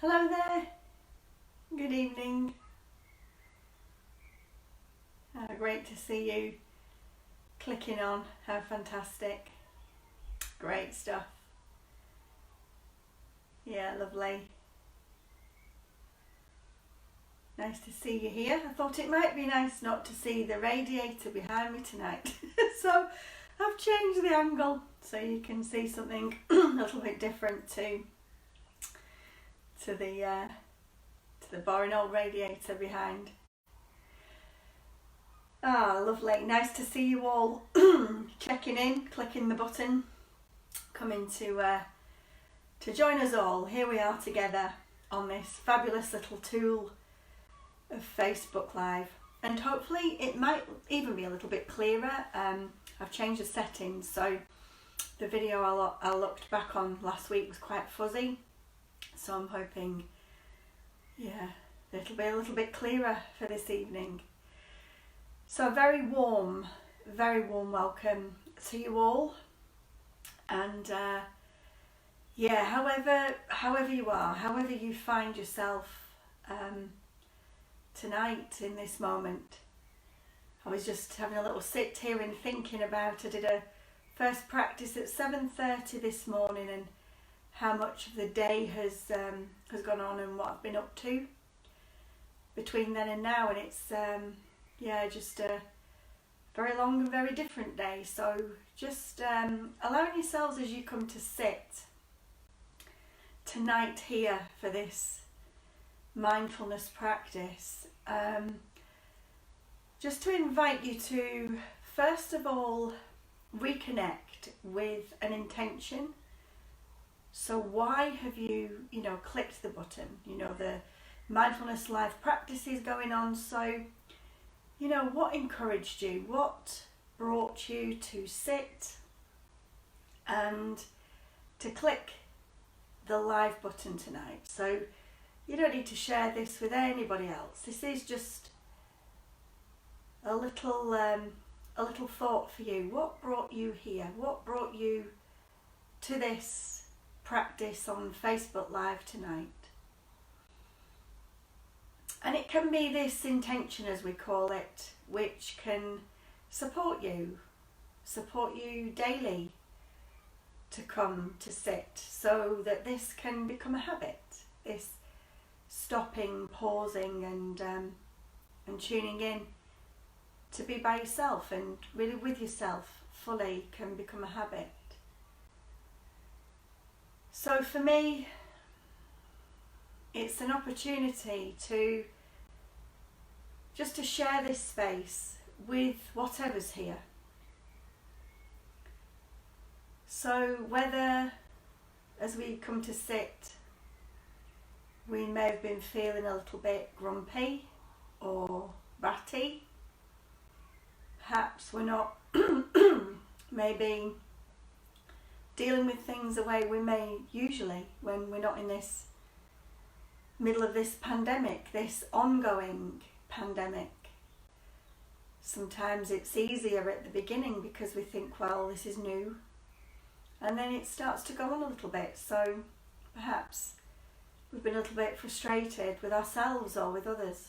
Hello there, good evening. Great to see you clicking on, how fantastic. Great stuff. Yeah, lovely. Nice to see you here. I thought it might be nice not to see the radiator behind me tonight. So I've changed the angle so you can see something a little bit different to the boring old radiator behind. Lovely. Nice to see you all checking in, clicking the button, coming to join us all. Here we are together on this fabulous little tool of Facebook Live, and hopefully it might even be a little bit clearer. I've changed the settings, so the video I looked back on last week was quite fuzzy, so I'm hoping, it'll be a little bit clearer for this evening. So a very warm welcome to you all, and however you are, however you find yourself tonight in this moment. I was just having a little sit here and thinking about, I did a first practice at 7:30 this morning, and how much of the day has gone on and what I've been up to between then and now, and it's just a very long and very different day. So just allowing yourselves as you come to sit tonight here for this mindfulness practice, just to invite you to first of all reconnect with an intention. So why have you clicked the button? The mindfulness live practice is going on, so what encouraged you, what brought you to sit and to click the live button tonight. So you don't need to share this with anybody else. This is just a little thought for you. What brought you here? What brought you to this practice on Facebook Live tonight? And it can be this intention, as we call it, which can support you daily to come to sit, so that this can become a habit, this stopping, pausing and tuning in to be by yourself and really with yourself fully can become a habit. So for me, it's an opportunity to share this space with whatever's here. So whether as we come to sit we may have been feeling a little bit grumpy or ratty, perhaps we're not maybe dealing with things the way we may usually when we're not in this middle of this pandemic, this ongoing pandemic. Sometimes it's easier at the beginning because we think, well, this is new, and then it starts to go on a little bit, so perhaps we've been a little bit frustrated with ourselves or with others.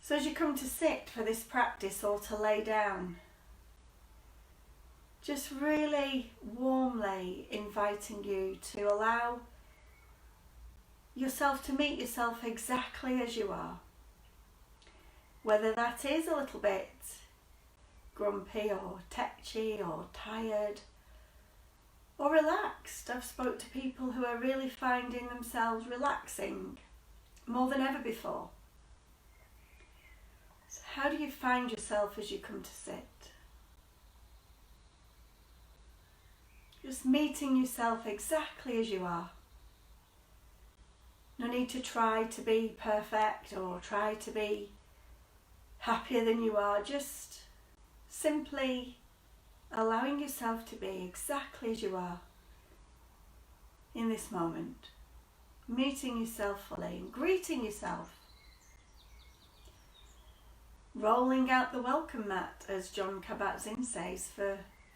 So as you come to sit for this practice or to lay down, just really warmly inviting you to allow yourself to meet yourself exactly as you are. Whether that is a little bit grumpy or tetchy or tired or relaxed. I've spoke to people who are really finding themselves relaxing more than ever before. So how do you find yourself as you come to sit? Just meeting yourself exactly as you are. No need to try to be perfect or try to be happier than you are. Just simply allowing yourself to be exactly as you are in this moment. Meeting yourself fully and greeting yourself. Rolling out the welcome mat, as Jon Kabat-Zinn says,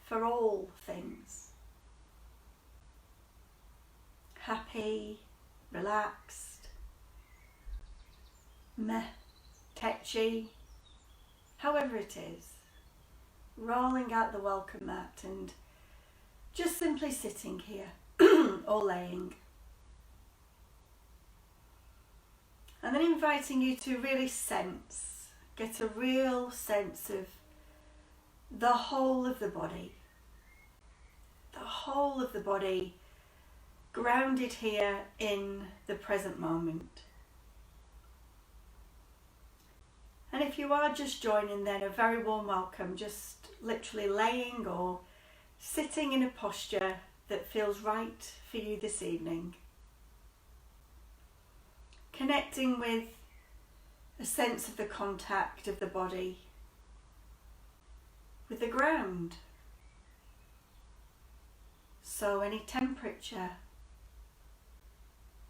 for all things. happy, relaxed, meh, tetchy, however it is, rolling out the welcome mat and just simply sitting here or laying. And then inviting you to really get a real sense of the whole of the body. The whole of the body grounded here in the present moment. And if you are just joining, then a very warm welcome, just literally laying or sitting in a posture that feels right for you this evening. Connecting with a sense of the contact of the body with the ground. So any temperature,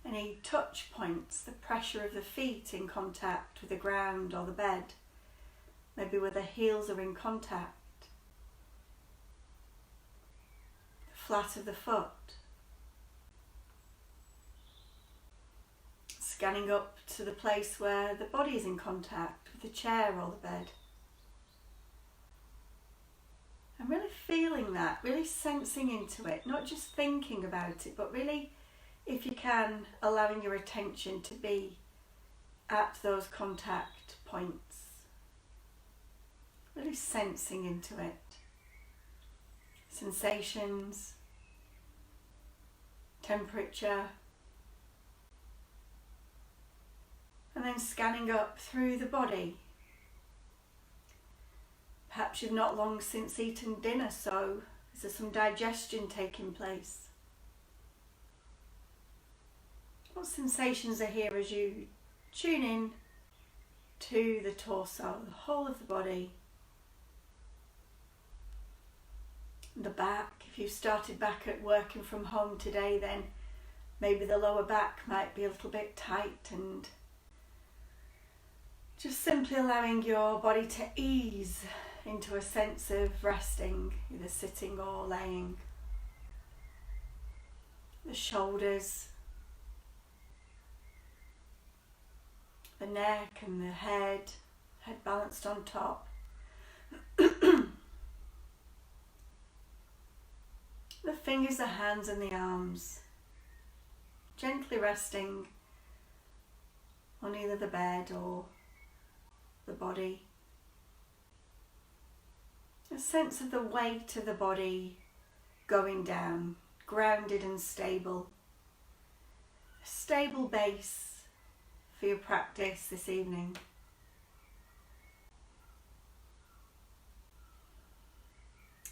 any touch points, the pressure of the feet in contact with the ground or the bed, maybe where the heels are in contact, the flat of the foot. Scanning up to the place where the body is in contact with the chair or the bed. And really feeling that, really sensing into it, not just thinking about it, but really, if you can, allowing your attention to be at those contact points. Really sensing into it. Sensations, temperature, and then scanning up through the body. Perhaps you've not long since eaten dinner, so is there some digestion taking place? What sensations are here as you tune in to the torso, the whole of the body? The back, if you've started back at working from home today, then maybe the lower back might be a little bit tight, and just simply allowing your body to ease into a sense of resting, either sitting or laying. The shoulders, the neck and the head balanced on top. The fingers, the hands and the arms, gently resting on either the bed or the body. A sense of the weight of the body going down, grounded and stable. A stable base for your practice this evening.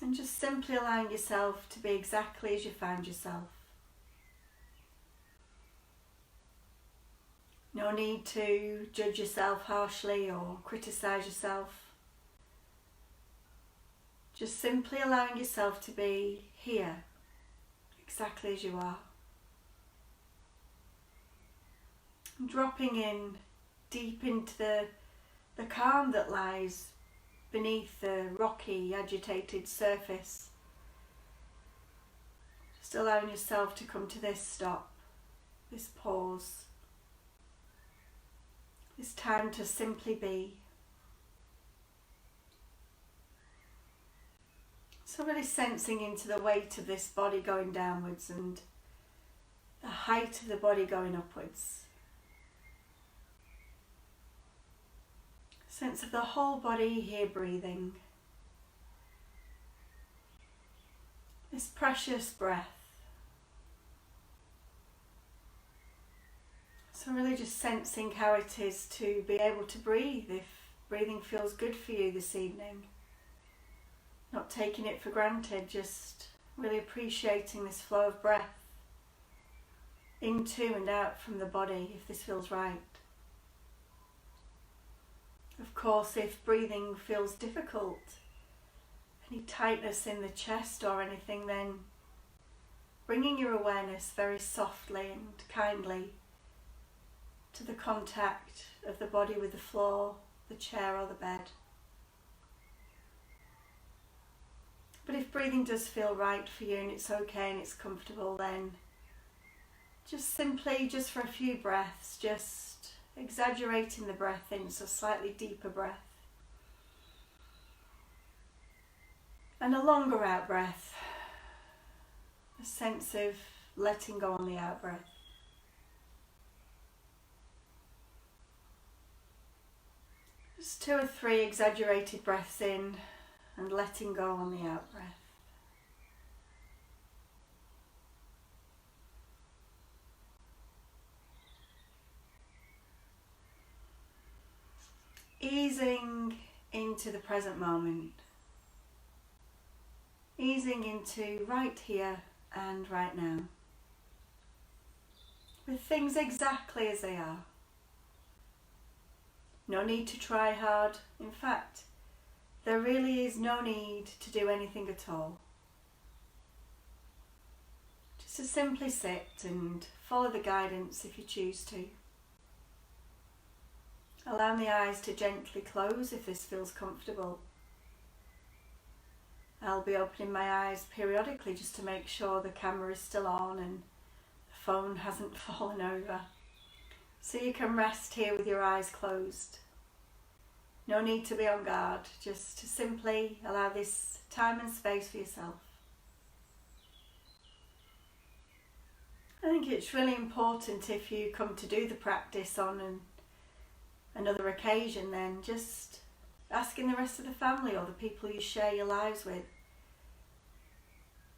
And just simply allowing yourself to be exactly as you found yourself. No need to judge yourself harshly or criticize yourself. Just simply allowing yourself to be here, exactly as you are. And dropping in deep into the calm that lies beneath the rocky, agitated surface. Just allowing yourself to come to this stop, this pause, this time to simply be. So really sensing into the weight of this body going downwards and the height of the body going upwards. Sense of the whole body here breathing. This precious breath. So really just sensing how it is to be able to breathe, if breathing feels good for you this evening. Not taking it for granted, just really appreciating this flow of breath into and out from the body, if this feels right. Of course, if breathing feels difficult, any tightness in the chest or anything, then bringing your awareness very softly and kindly to the contact of the body with the floor, the chair or the bed. But if breathing does feel right for you and it's okay and it's comfortable, then just simply, just for a few breaths, just exaggerating the breath in, so slightly deeper breath. And a longer out breath, a sense of letting go on the out breath. Just 2 or 3 exaggerated breaths in and letting go on the out breath. Easing into the present moment. Easing into right here and right now. With things exactly as they are. No need to try hard. In fact, there really is no need to do anything at all. Just to simply sit and follow the guidance if you choose to. Allow the eyes to gently close if this feels comfortable. I'll be opening my eyes periodically just to make sure the camera is still on and the phone hasn't fallen over. So you can rest here with your eyes closed. No need to be on guard, just to simply allow this time and space for yourself. I think it's really important if you come to do the practice on another occasion, then just asking the rest of the family or the people you share your lives with,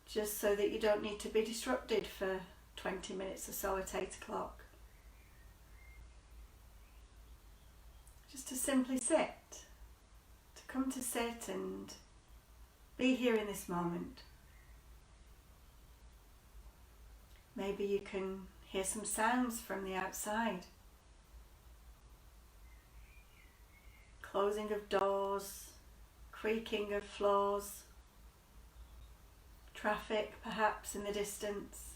just so that you don't need to be disrupted for 20 minutes or so at 8 o'clock. Just to simply sit, to come to sit and be here in this moment. Maybe you can hear some sounds from the outside. Closing of doors, creaking of floors, traffic perhaps in the distance,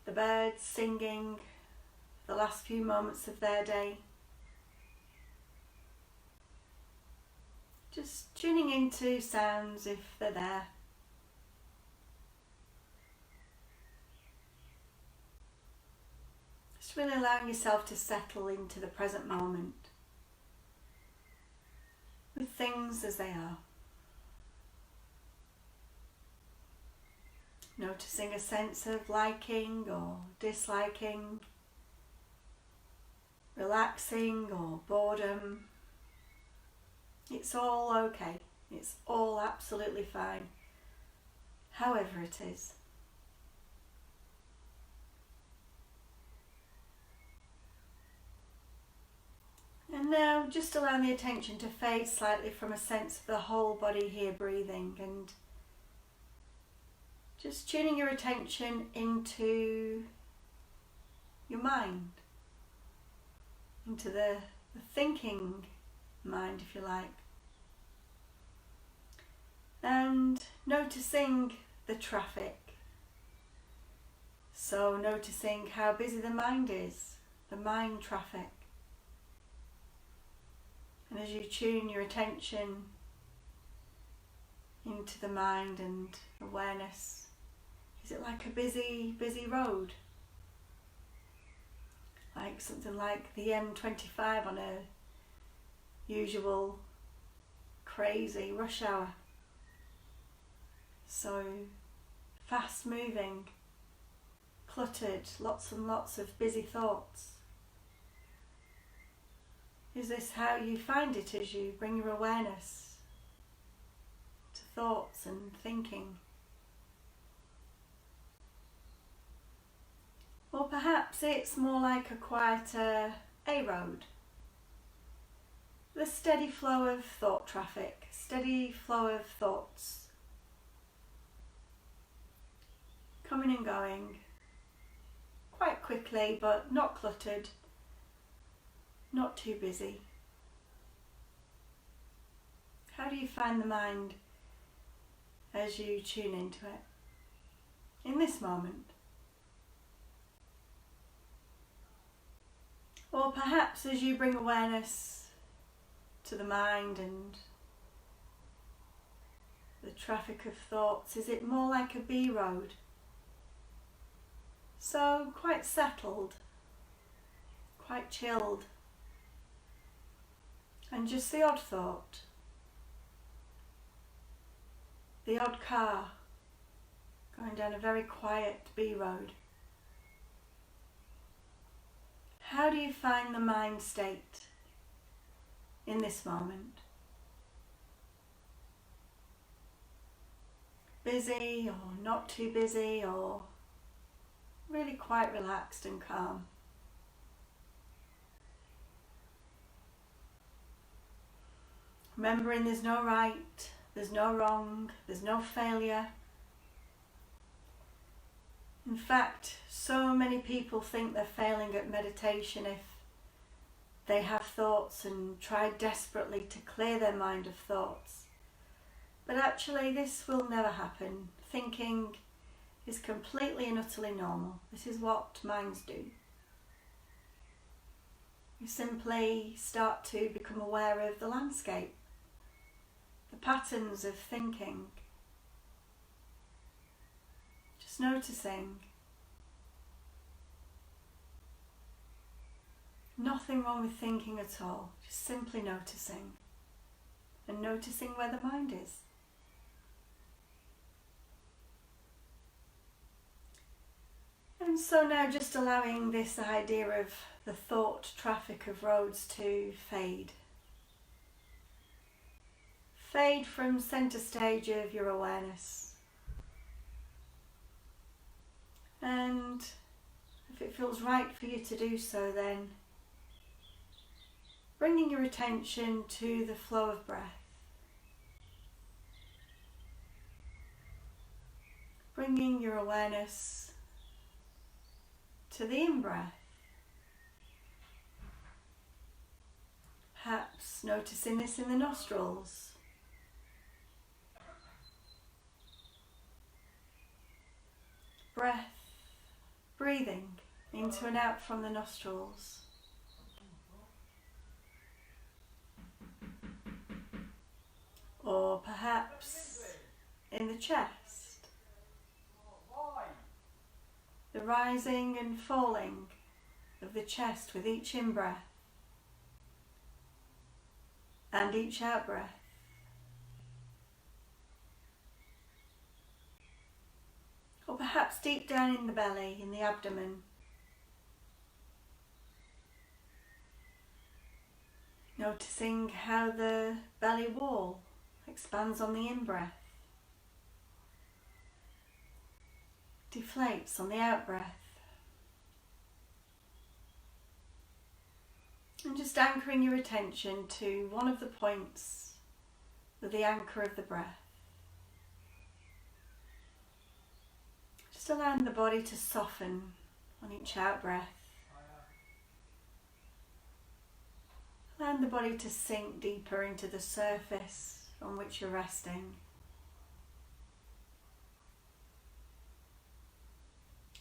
the birds singing the last few moments of their day. Just tuning into sounds if they're there. Just really allowing yourself to settle into the present moment with things as they are. Noticing a sense of liking or disliking, relaxing or boredom. It's all okay. It's all absolutely fine, however it is. And now just allowing the attention to fade slightly from a sense of the whole body here breathing, and just tuning your attention into your mind, into the thinking mind, if you like, and noticing the traffic. So noticing how busy the mind is, the mind traffic. And as you tune your attention into the mind and awareness, is it like a busy, busy road? Like something like the M25 on a usual crazy rush hour. So fast moving, cluttered, lots and lots of busy thoughts. Is this how you find it as you bring your awareness to thoughts and thinking? Or perhaps it's more like a quieter A road. The steady flow of thought traffic, steady flow of thoughts. Coming and going, quite quickly, but not cluttered, not too busy. How do you find the mind as you tune into it in this moment? Or perhaps as you bring awareness to the mind and the traffic of thoughts, is it more like a B road? So quite settled, quite chilled, and just the odd thought, the odd car going down a very quiet B road. How do you find the mind state in this moment? Busy or not too busy, or really quite relaxed and calm? Remembering there's no right, there's no wrong, there's no failure. In fact, so many people think they're failing at meditation if they have thoughts and try desperately to clear their mind of thoughts. But actually this will never happen. Thinking is completely and utterly normal. This is what minds do. You simply start to become aware of the landscape, the patterns of thinking. Just noticing. Nothing wrong with thinking at all, just simply noticing. And noticing where the mind is. And so now just allowing this idea of the thought traffic of roads to fade. Fade from centre stage of your awareness. And if it feels right for you to do so, then bringing your attention to the flow of breath. Bringing your awareness to the in-breath. Perhaps noticing this in the nostrils. Breath, breathing into and out from the nostrils. Or perhaps in the chest. The rising and falling of the chest with each in-breath and each out-breath. Or perhaps deep down in the belly, in the abdomen. Noticing how the belly wall expands on the in-breath, deflates on the out-breath. And just anchoring your attention to one of the points with the anchor of the breath. Just allowing the body to soften on each out-breath. Allowing the body to sink deeper into the surface on which you're resting.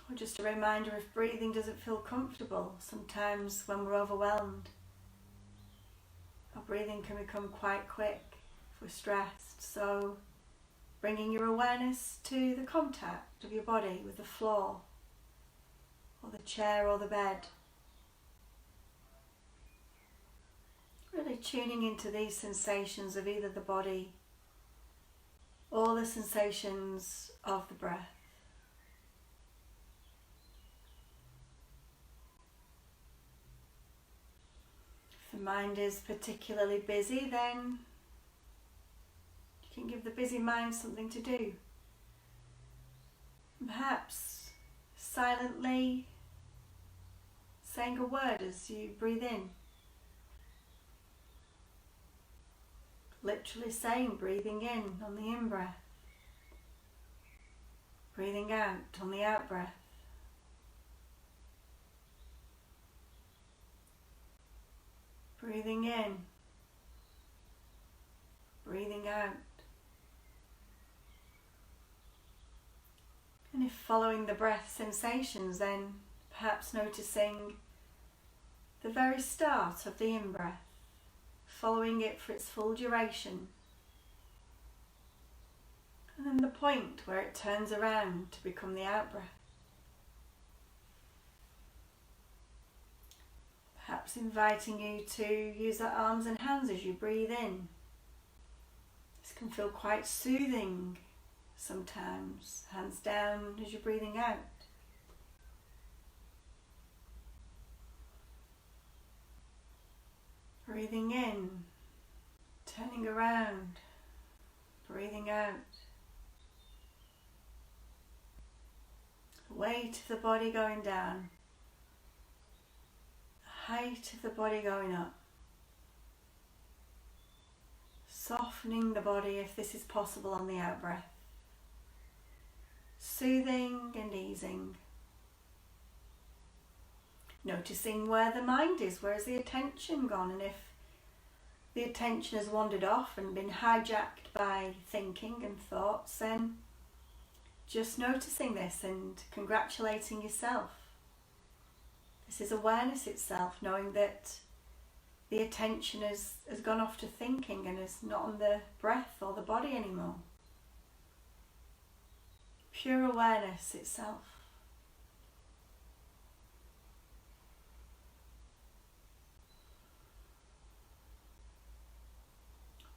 Or just a reminder, if breathing doesn't feel comfortable, sometimes when we're overwhelmed, our breathing can become quite quick if we're stressed. So bringing your awareness to the contact of your body with the floor, or the chair or the bed. Really tuning into these sensations of either the body or the sensations of the breath. If the mind is particularly busy, then you can give the busy mind something to do. Perhaps silently saying a word as you breathe in. Literally saying, breathing in on the in-breath, breathing out on the out-breath. Breathing in, breathing out. And if following the breath sensations, then perhaps noticing the very start of the in-breath, following it for its full duration, and then the point where it turns around to become the out-breath. Perhaps inviting you to use the arms and hands as you breathe in. This can feel quite soothing sometimes. Hands down as you're breathing out. Breathing in, turning around, breathing out. The weight of the body going down. The height of the body going up. Softening the body if this is possible on the out breath. Soothing and easing. Noticing where the mind is, where has the attention gone, and if the attention has wandered off and been hijacked by thinking and thoughts, then just noticing this and congratulating yourself. This is awareness itself, knowing that the attention has gone off to thinking and is not on the breath or the body anymore. Pure awareness itself.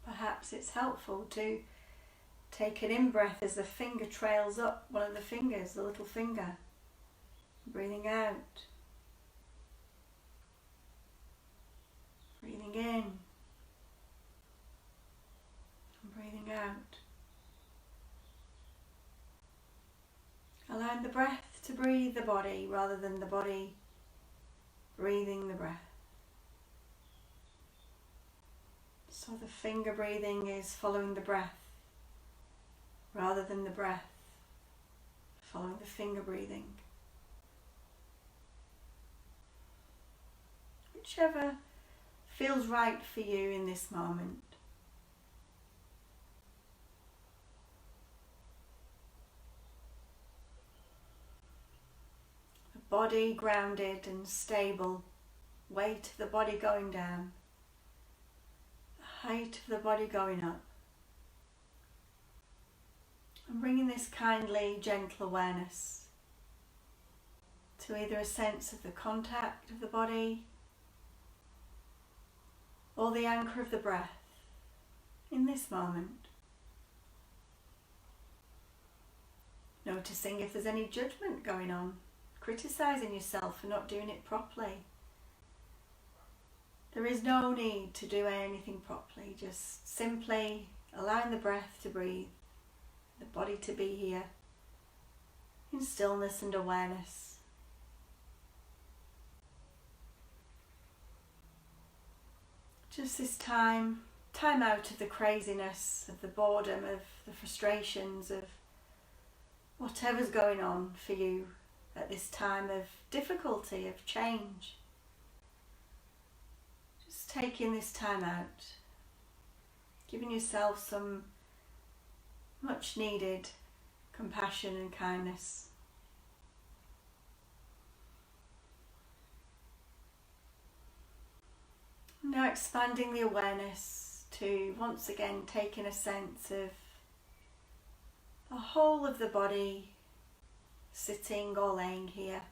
Perhaps it's helpful to take an in-breath as the finger trails up one of the fingers, the little finger. Breathing out. Breathing in. And breathing out. Allowing the breath to breathe the body rather than the body breathing the breath. So the finger breathing is following the breath rather than the breath following the finger breathing. Whichever feels right for you in this moment. The body grounded and stable, weight of the body going down. Height of the body going up, and bringing this kindly, gentle awareness to either a sense of the contact of the body or the anchor of the breath in this moment. Noticing if there's any judgment going on, criticizing yourself for not doing it properly. There is no need to do anything properly, just simply allowing the breath to breathe, the body to be here in stillness and awareness. Just this time out of the craziness, of the boredom, of the frustrations, of whatever's going on for you at this time of difficulty, of change. Taking this time out, giving yourself some much needed compassion and kindness. Now expanding the awareness to once again taking a sense of the whole of the body, sitting or laying here.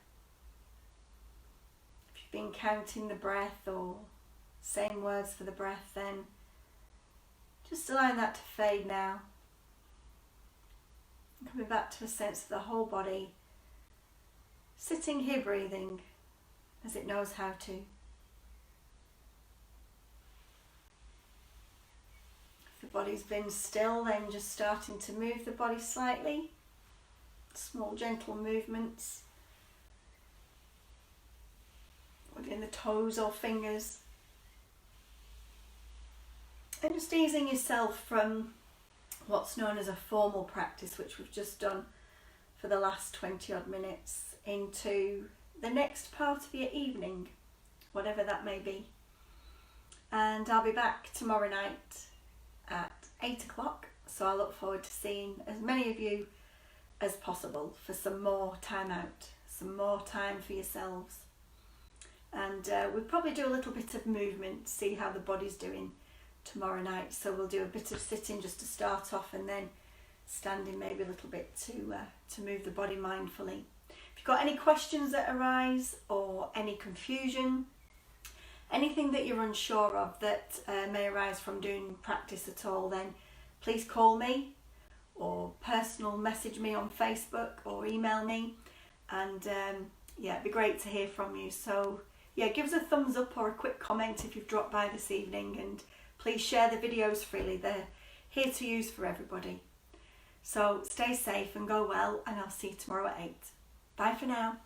If you've been counting the breath or saying words for the breath, then just allowing that to fade now. And coming back to a sense of the whole body, sitting here breathing as it knows how to. If the body's been still, then just starting to move the body slightly, small gentle movements within the toes or fingers. And just easing yourself from what's known as a formal practice, which we've just done for the last 20 odd minutes, into the next part of your evening, whatever that may be. And I'll be back tomorrow night at 8 o'clock, so I look forward to seeing as many of you as possible for some more time out, some more time for yourselves. And we'll probably do a little bit of movement, see how the body's doing tomorrow night. So we'll do a bit of sitting just to start off, and then standing maybe a little bit to move the body mindfully. If you've got any questions that arise or any confusion, Anything that you're unsure of that may arise from doing practice at all, then please call me or personal message me on Facebook or email me, and yeah, it'd be great to hear from you. So yeah, give us a thumbs up or a quick comment if you've dropped by this evening, and please share the videos freely. They're here to use for everybody. So stay safe and go well, and I'll see you tomorrow at 8. Bye for now.